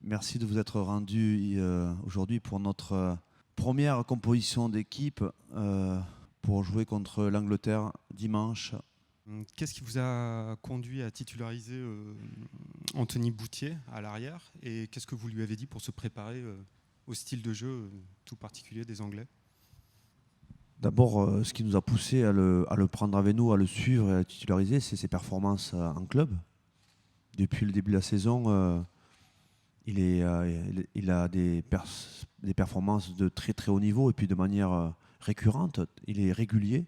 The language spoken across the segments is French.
Merci de vous être rendu aujourd'hui pour notre première composition d'équipe pour jouer contre l'Angleterre dimanche. Qu'est-ce qui vous a conduit à titulariser Anthony Boutier à l'arrière et qu'est-ce que vous lui avez dit pour se préparer au style de jeu tout particulier des Anglais? D'abord, ce qui nous a poussé à le prendre avec nous, à le suivre et à le titulariser, c'est ses performances en club. Depuis le début de la saison, il a des performances de très très haut niveau et puis de manière récurrente. Il est régulier,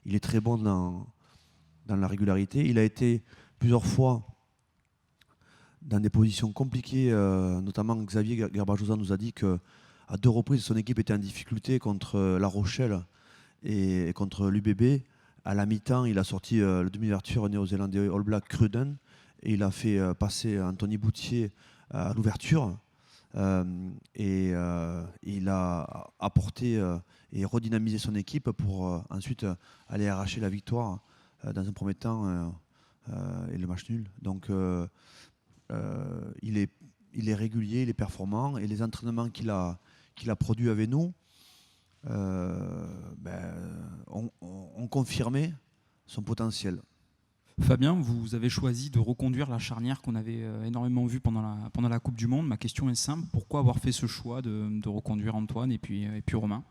il est très bon dans la régularité. Il a été plusieurs fois dans des positions compliquées, notamment Xavier Garbajosa nous a dit qu'à 2 reprises son équipe était en difficulté contre La Rochelle et contre l'UBB. À la mi-temps, il a sorti le demi-ouverture néo-zélandais All Black Cruden et il a fait passer Anthony Boutier à l'ouverture. Il a apporté et redynamisé son équipe pour ensuite aller arracher la victoire dans un premier temps et le match nul. Donc il est régulier, il est performant et les entraînements qu'il a produits avec nous ont confirmé son potentiel. Fabien, vous avez choisi de reconduire la charnière qu'on avait énormément vue pendant la Coupe du Monde. Ma question est simple, pourquoi avoir fait ce choix de reconduire Antoine et puis Romain?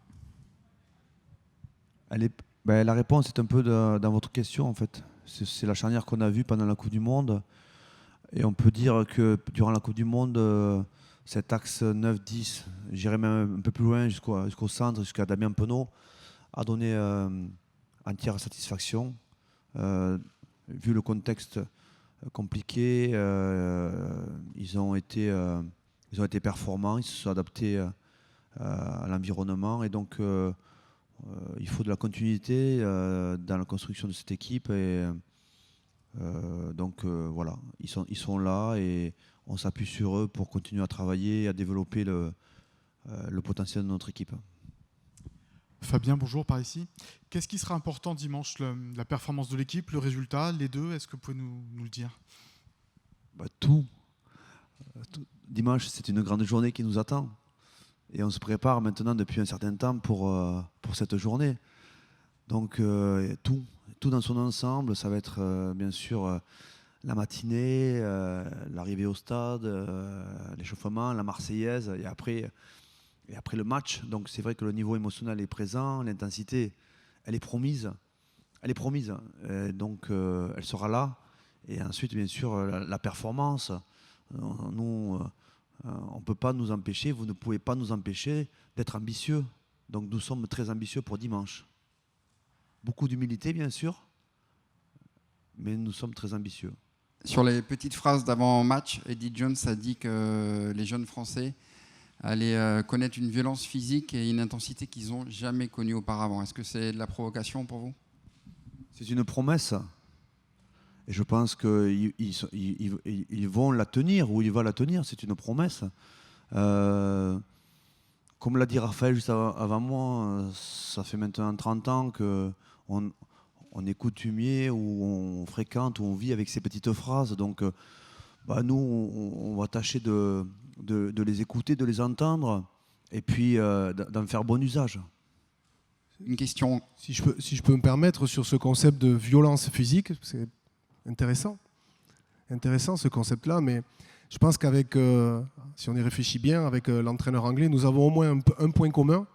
La réponse est un peu dans votre question en fait. C'est la charnière qu'on a vue pendant la Coupe du Monde. Et on peut dire que durant la Coupe du Monde, cet axe 9-10, j'irais même un peu plus loin jusqu'au centre, jusqu'à Damien Penaud, a donné entière satisfaction. Vu le contexte compliqué, ils ont été performants, ils se sont adaptés à l'environnement et donc il faut de la continuité dans la construction de cette équipe et voilà, ils sont là et on s'appuie sur eux pour continuer à travailler et à développer le potentiel de notre équipe. Fabien, bonjour, par ici. Qu'est-ce qui sera important dimanche, la performance de l'équipe, le résultat, les deux? Est-ce que vous pouvez nous le dire? Tout. Dimanche, c'est une grande journée qui nous attend. Et on se prépare maintenant depuis un certain temps pour cette journée. Donc tout dans son ensemble, ça va être bien sûr la matinée, l'arrivée au stade, l'échauffement, la Marseillaise et après le match. Donc c'est vrai que le niveau émotionnel est présent, l'intensité, elle est promise. Donc elle sera là. Et ensuite, bien sûr, la performance. Nous, on ne peut pas nous empêcher, vous ne pouvez pas nous empêcher d'être ambitieux. Donc nous sommes très ambitieux pour dimanche. Beaucoup d'humilité, bien sûr, mais nous sommes très ambitieux. Sur les petites phrases d'avant-match, Eddie Jones a dit que les jeunes Français allaient connaître une violence physique et une intensité qu'ils n'ont jamais connue auparavant. Est-ce que c'est de la provocation pour vous? C'est une promesse. Et je pense qu'ils vont la tenir, ou il va la tenir, c'est une promesse. Comme l'a dit Raphaël juste avant moi, ça fait maintenant 30 ans qu'on est coutumier, ou on fréquente, ou on vit avec ces petites phrases. Donc nous, on va tâcher de les écouter, de les entendre, et puis d'en faire bon usage. Une question. Si je peux me permettre sur ce concept de violence physique, c'est intéressant ce concept-là, mais je pense qu'avec, si on y réfléchit bien, avec l'entraîneur anglais, nous avons au moins un point commun,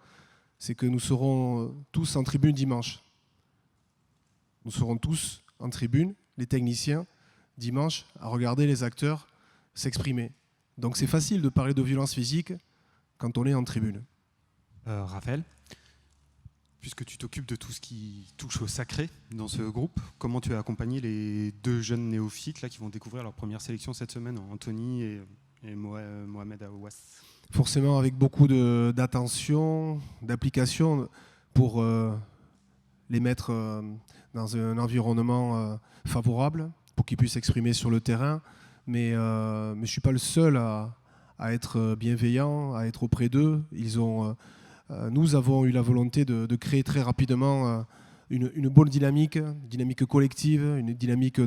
c'est que nous serons tous en tribune dimanche. Nous serons tous en tribune, les techniciens, dimanche, à regarder les acteurs s'exprimer. Donc c'est facile de parler de violence physique quand on est en tribune. Raphaël, puisque tu t'occupes de tout ce qui touche au sacré dans ce groupe, comment tu as accompagné les 2 jeunes néophytes là, qui vont découvrir leur première sélection cette semaine, Anthony et Mohamed Aouas? Forcément avec beaucoup d'attention, d'application pour les mettre dans un environnement favorable pour qu'ils puissent s'exprimer sur le terrain. Mais je ne suis pas le seul à être bienveillant, à être auprès d'eux. Nous avons eu la volonté de créer très rapidement une bonne dynamique collective, une dynamique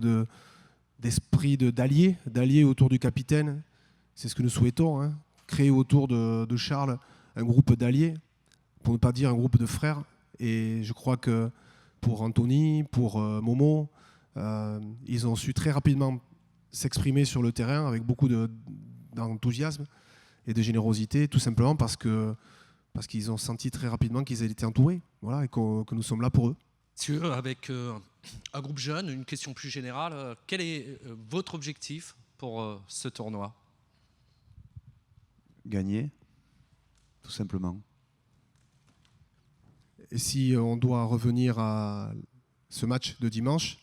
d'esprit d'alliés autour du capitaine c'est ce que nous souhaitons, hein, créer autour de Charles un groupe d'alliés, pour ne pas dire un groupe de frères. Et je crois que pour Anthony, pour Momo, ils ont su très rapidement s'exprimer sur le terrain avec beaucoup d'enthousiasme et de générosité, tout simplement parce qu'ils ont senti très rapidement qu'ils étaient entourés, voilà, et que nous sommes là pour eux. Monsieur, avec un groupe jeune, une question plus générale, quel est votre objectif pour ce tournoi ? Gagner, tout simplement. Et si on doit revenir à ce match de dimanche,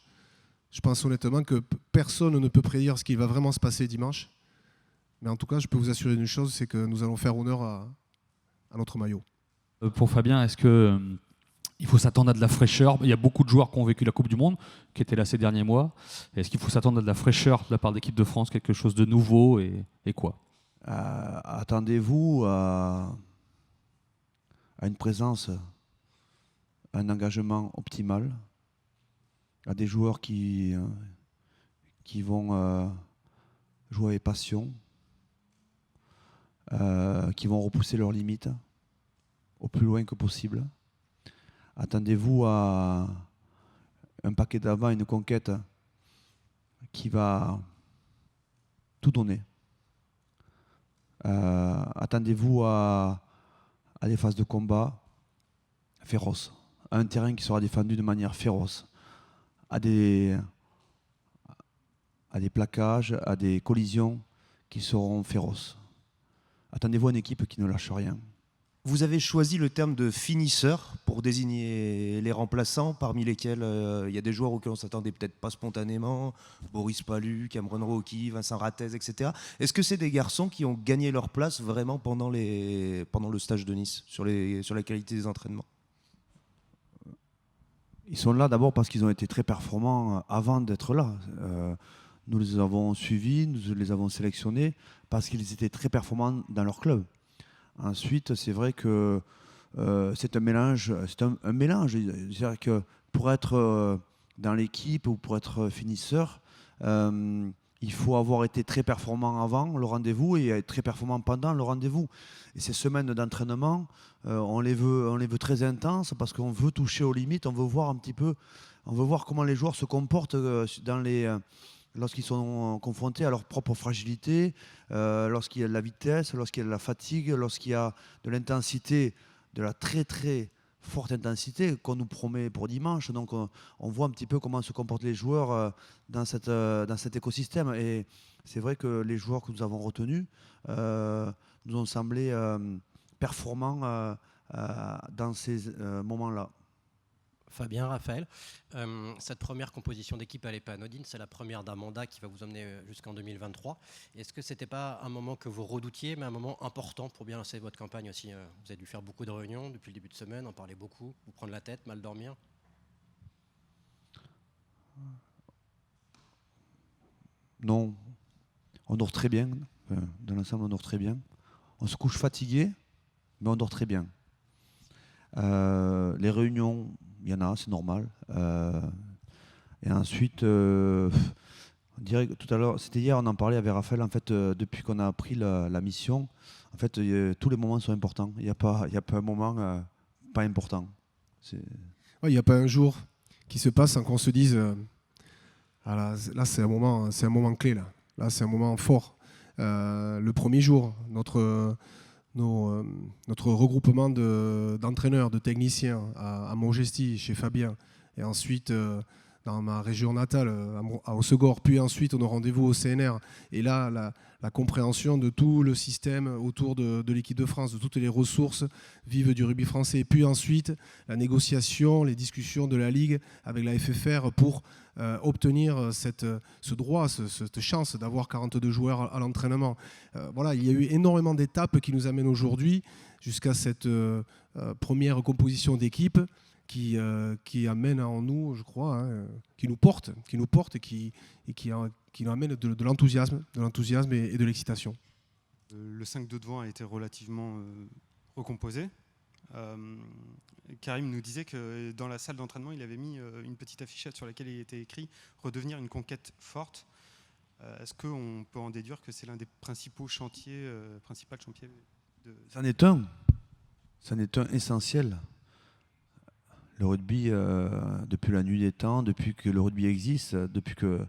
je pense honnêtement que personne ne peut prédire ce qui va vraiment se passer dimanche. Mais en tout cas, je peux vous assurer d'une chose, c'est que nous allons faire honneur à notre maillot. Pour Fabien, est-ce que il faut s'attendre à de la fraîcheur ? Il y a beaucoup de joueurs qui ont vécu la Coupe du Monde, qui étaient là ces derniers mois. Est-ce qu'il faut s'attendre à de la fraîcheur de la part de l'équipe de France, quelque chose de nouveau et quoi ? Attendez-vous à une présence, un engagement optimal, à des joueurs qui vont jouer avec passion, qui vont repousser leurs limites au plus loin que possible. Attendez-vous à un paquet d'avant, une conquête qui va tout donner. Attendez-vous à des phases de combat féroces, à un terrain qui sera défendu de manière féroce, à des plaquages, à des collisions qui seront féroces. Attendez-vous à une équipe qui ne lâche rien. Vous avez choisi le terme de finisseur pour désigner les remplaçants, parmi lesquels il y a des joueurs auxquels on s'attendait peut-être pas spontanément, Boris Pallu, Cameron Rocky, Vincent Rattez, etc. Est-ce que c'est des garçons qui ont gagné leur place vraiment pendant le stage de Nice, sur la qualité des entraînements ? Ils sont là d'abord parce qu'ils ont été très performants avant d'être là. Nous les avons suivis, nous les avons sélectionnés parce qu'ils étaient très performants dans leur club. Ensuite, c'est vrai que c'est un mélange. C'est-à-dire que pour être dans l'équipe ou pour être finisseur, il faut avoir été très performant avant le rendez-vous et être très performant pendant le rendez-vous. Et ces semaines d'entraînement, on les veut très intenses parce qu'on veut toucher aux limites, on veut voir un petit peu, on veut voir comment les joueurs se comportent lorsqu'ils sont confrontés à leur propre fragilité, lorsqu'il y a de la vitesse, lorsqu'il y a de la fatigue, lorsqu'il y a de l'intensité, de la très très forte intensité qu'on nous promet pour dimanche. Donc on voit un petit peu comment se comportent les joueurs dans cet écosystème. Et c'est vrai que les joueurs que nous avons retenus nous ont semblé performants dans ces moments-là. Fabien, Raphaël, cette première composition d'équipe, elle n'est pas anodine, c'est la première d'un mandat qui va vous emmener jusqu'en 2023. Est-ce que ce n'était pas un moment que vous redoutiez, mais un moment important pour bien lancer votre campagne aussi ? Vous avez dû faire beaucoup de réunions depuis le début de semaine, en parler beaucoup, vous prendre la tête, mal dormir ? Non, on dort très bien, dans l'ensemble on dort très bien. On se couche fatigué, mais on dort très bien. Les réunions, il y en a, c'est normal. Et ensuite, on dirait que tout à l'heure, c'était hier, on en parlait avec Raphaël. En fait, depuis qu'on a pris la mission, en fait, tous les moments sont importants. Il n'y a pas un moment pas important. Il n'y a pas un jour qui se passe sans qu'on se dise là, c'est un moment clé. Là, c'est un moment fort. Le premier jour, notre regroupement d'entraîneurs, de techniciens à Montgesty, chez Fabien, et ensuite dans ma région natale, à Hossegor, puis ensuite on a rendez-vous au CNR. Et là, la compréhension de tout le système autour de l'équipe de France, de toutes les ressources vives du rugby français. Puis ensuite, la négociation, les discussions de la Ligue avec la FFR pour obtenir ce droit, cette chance d'avoir 42 joueurs à l'entraînement. Voilà, il y a eu énormément d'étapes qui nous amènent aujourd'hui jusqu'à cette première composition d'équipe qui amène en nous, je crois, qui nous porte et qui nous amène de l'enthousiasme et de l'excitation. Le 5 de devant a été relativement recomposé. Karim nous disait que dans la salle d'entraînement, il avait mis une petite affichette sur laquelle il était écrit « Redevenir une conquête forte ». Est-ce qu'on peut en déduire que c'est l'un des principaux chantiers C'en est un. C'en est un essentiel. Le rugby, depuis la nuit des temps, depuis que le rugby existe, depuis que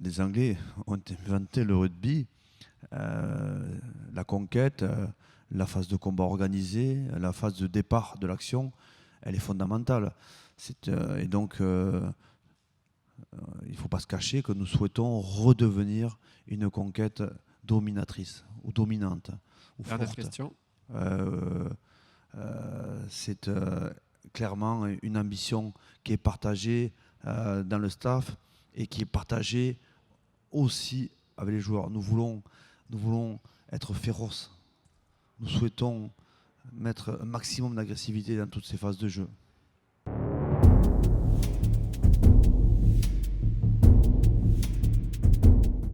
les Anglais ont inventé le rugby, la conquête, la phase de combat organisé, la phase de départ de l'action, elle est fondamentale. Et donc, il ne faut pas se cacher que nous souhaitons redevenir une conquête dominatrice ou dominante. Ou Dernière forte. question. C'est clairement une ambition qui est partagée dans le staff et qui est partagée aussi avec les joueurs. Nous voulons être féroces. Nous souhaitons mettre un maximum d'agressivité dans toutes ces phases de jeu.